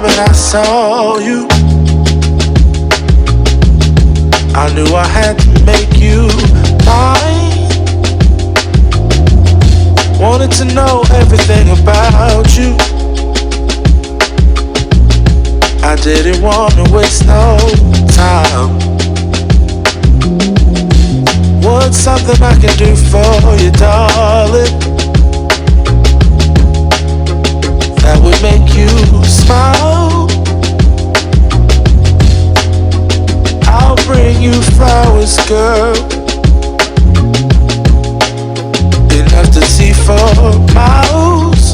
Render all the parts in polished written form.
moment I saw you, I knew I had to make you mine. Wanted to know everything about you. I didn't want to waste no time. What's something I can do for you, darling, that would make you smile? I'll bring you flowers, girl, enough to see for miles.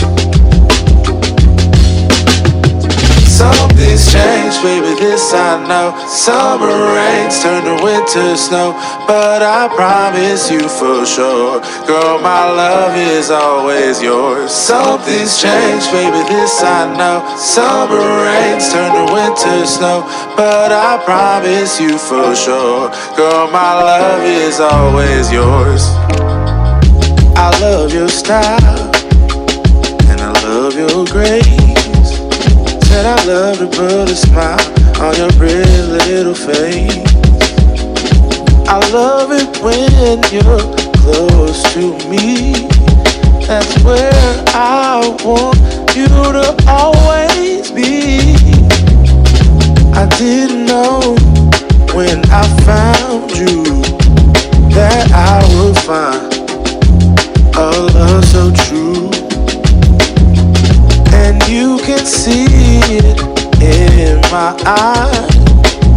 Something's changed, baby, this I know. Summer rains turn to winter snow, but I promise you for sure, girl, my love is always yours. Something's changed, baby, this I know. Summer rains turn to winter snow, but I promise you for sure, girl, my love is always yours. I love your style, and I love your grace. Said I love to put a smile on your pretty little face. I love it when you're close to me. That's where I want you to always be. I didn't know when I found you that I would find a love so true. And you can see it in my eyes,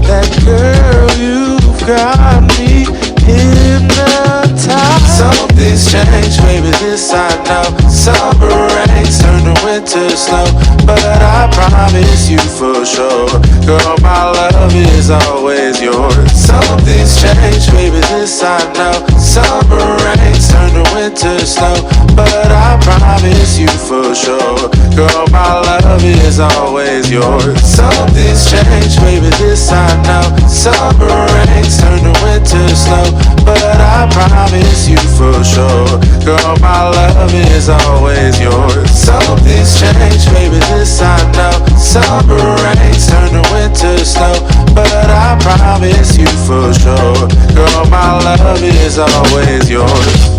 that girl, you've got me hypnotized. Something's changed, baby, this I know. Summer rains turn to winter snow, but I promise you for sure, girl, my love is always yours. Something's changed, baby, this I know. Summer rains turn to winter snow, but I promise you for sure, girl, my love is always yours. Something's changed, baby, this I know. Summer rains turn to winter snow, but I promise you for sure, girl, my love is always yours. Something's changed, baby, this I know. Summer rains turn to winter snow, but I promise you for sure, girl, my love is always yours.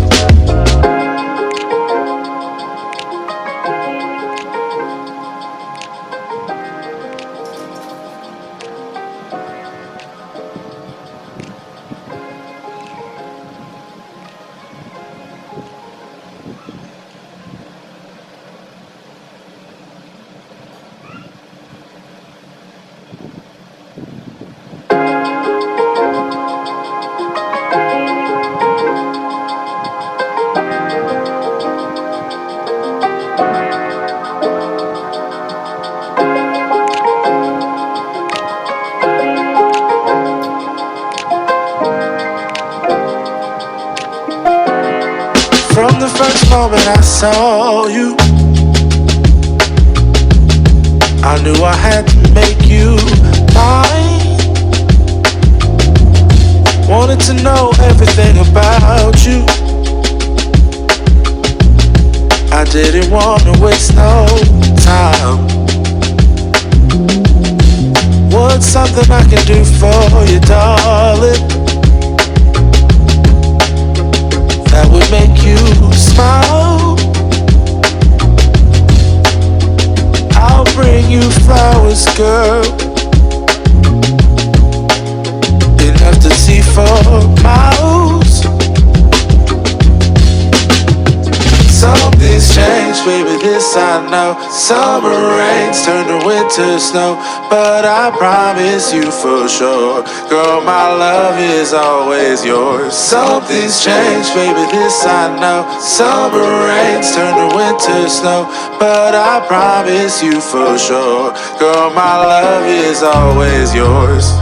From the first moment I saw you, I knew I had to make you mine. Wanted to know everything about you. I didn't want to waste no time. What's something I can do for you, darling, that would make you smile? I'll bring you flowers, girl, enough to see for miles. Something's changed, baby, this I know. Summer rains turn to winter snow, but I promise you for sure, girl, my love is always yours. Something's changed, baby, this I know. Summer rains turn to winter snow, but I promise you for sure, girl, my love is always yours.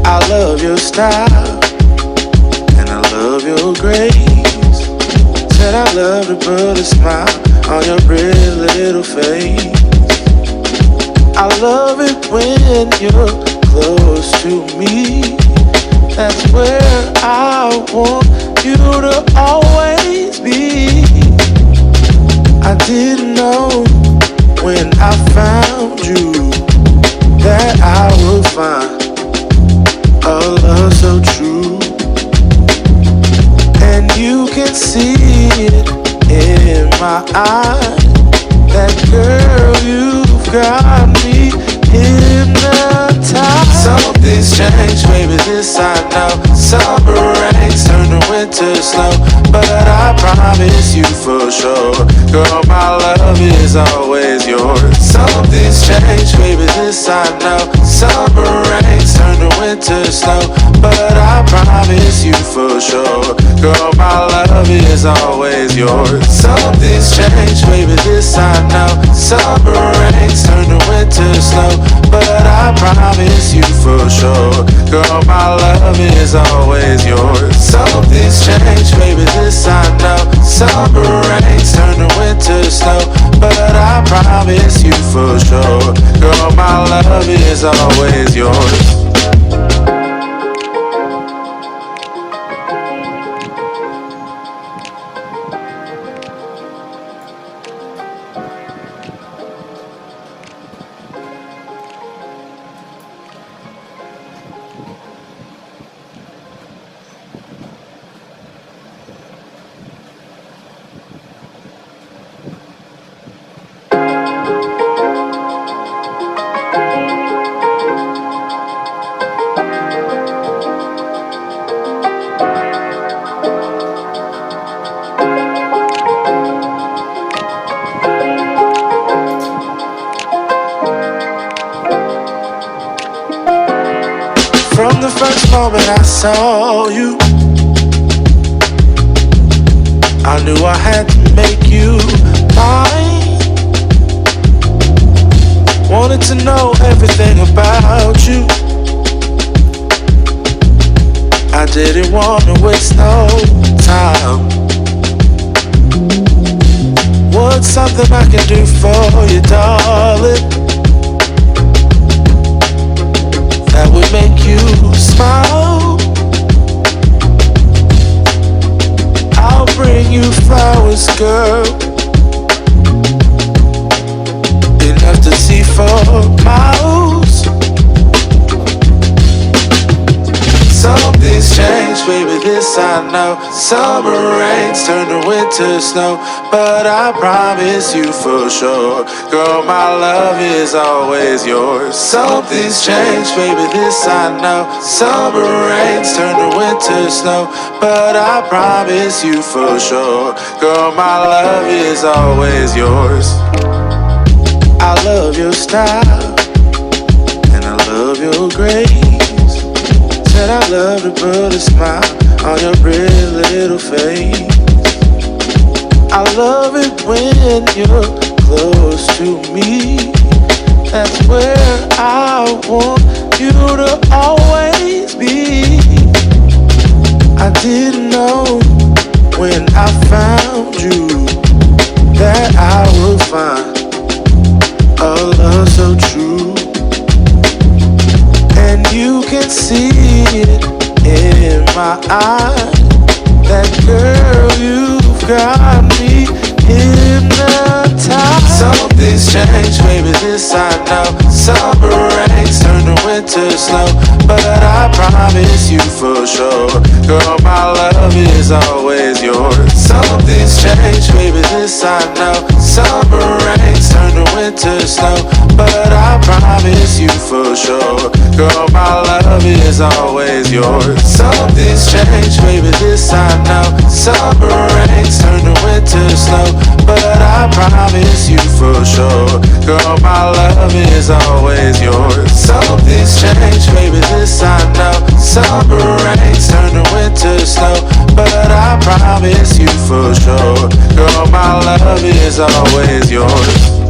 I love your style, and I love your grace. Said I love to put a smile on your pretty little face. I love it when you're close to me. That's where I want you to always be. I didn't know when I found you that I will find a love so true. And you can see it in my eyes. That girl, you've got me hypnotized. Something's changed, baby, this I know. Summer rains turn to winter snow, but I promise you for sure, girl, my love is always yours. Something's changed, baby, this I know. Summer rains turn to winter snow, but I promise you for sure, girl, my love is always yours. Something's changed, baby, this I know. Summer rains turn to winter snow, but I promise you for sure, girl, my love is always yours. Something's changed, baby, this I know. Summer rains turn to winter snow, but I promise you for sure, girl, my love is always yours. From the first moment I saw you, I knew I had to make you mine. Wanted to know everything about you. I didn't want to waste no time. What's something I can do for you, darling, that would make you smile? I'll bring you flowers, girl, enough to see for miles. Something's changed, baby, this I know. Summer rains turn to winter snow, but I promise you for sure, girl, my love is always yours. Something's changed, baby, this I know. Summer rains turn to winter snow, but I promise you for sure, girl, my love is always yours. I love your style, and I love your grace. Said I love to put a smile on your pretty little face. I love it when you're close to me. That's where I want you to always be. I didn't know when I found you that I would find a love so true. And you can see it in my eyes. That girl, you've got me hypnotized. Something's changed, baby, this I know. Summer rains turn to winter snow, but I promise you for sure, girl, my love is always yours. Something's changed, baby, this I know. Summer rains turn to winter snow, but I promise you for sure, girl, my love is always yours. Something's changed, baby, this I know. Summer rains turn to winter snow, but I promise you for sure, girl, my love is always yours. Something's changed, baby, this I know. Summer rains turn to winter snow, but I promise you for sure, girl, my love is always yours.